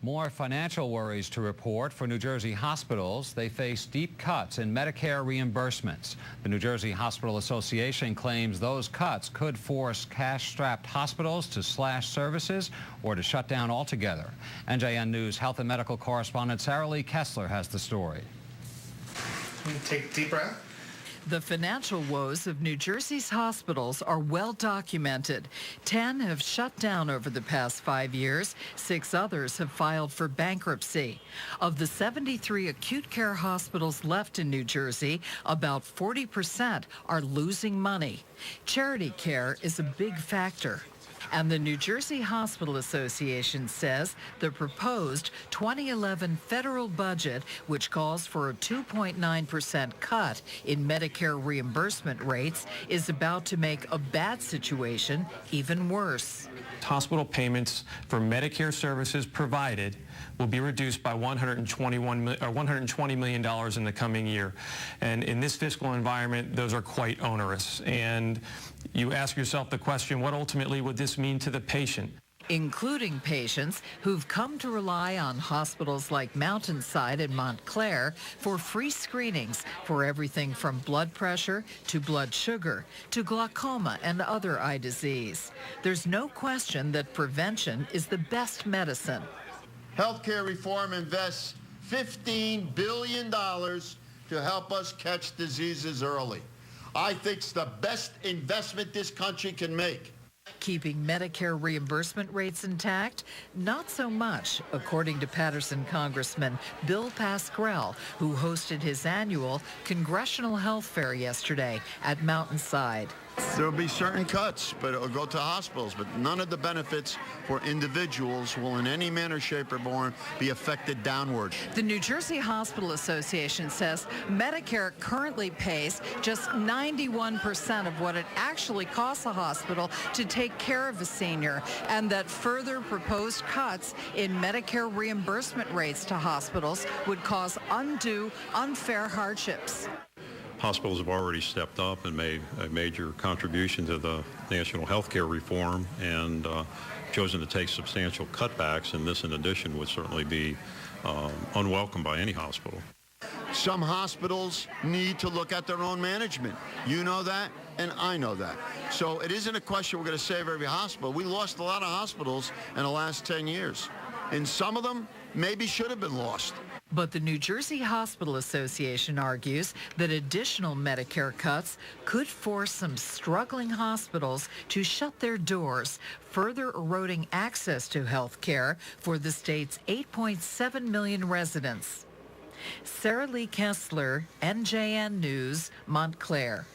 More financial worries to report for New Jersey hospitals. They face deep cuts in Medicare reimbursements. The New Jersey Hospital Association claims those cuts could force cash-strapped hospitals to slash services or to shut down altogether. NJN News health and medical correspondent Sarah Lee Kessler has the story. Take a deep breath. The financial woes of New Jersey's hospitals are well documented. 10 have shut down over the past 5 years. 6 others have filed for bankruptcy. Of the 73 acute care hospitals left in New Jersey, about 40% are losing money. Charity care is a big factor. And the New Jersey Hospital Association says the proposed 2011 federal budget, which calls for a 2.9% cut in Medicare reimbursement rates, is about to make a bad situation even worse. Hospital payments for Medicare services provided will be reduced by $120 million in the coming year. And in this fiscal environment, those are quite onerous. And you ask yourself the question, what ultimately would this mean to the patient? Including patients who've come to rely on hospitals like Mountainside and Montclair for free screenings for everything from blood pressure to blood sugar to glaucoma and other eye disease. There's no question that prevention is the best medicine. Healthcare reform invests $15 billion to help us catch diseases early. I think it's the best investment this country can make. Keeping Medicare reimbursement rates intact? Not so much, according to Patterson Congressman Bill Pascrell, who hosted his annual Congressional Health Fair yesterday at Mountainside. There will be certain cuts, but it will go to hospitals, but none of the benefits for individuals will in any manner, shape, or form be affected downward. The New Jersey Hospital Association says Medicare currently pays just 91% of what it actually costs a hospital to take care of a senior, and that further proposed cuts in Medicare reimbursement rates to hospitals would cause undue, unfair hardships. Hospitals have already stepped up and made a major contribution to the national health care reform and chosen to take substantial cutbacks, and this in addition would certainly be unwelcome by any hospital. Some hospitals need to look at their own management. You know that, and I know that. So it isn't a question we're going to save every hospital. We lost a lot of hospitals in the last 10 years, and some of them maybe should have been lost. But the New Jersey Hospital Association argues that additional Medicare cuts could force some struggling hospitals to shut their doors, further eroding access to health care for the state's 8.7 million residents. Sarah Lee Kessler, NJN News, Montclair.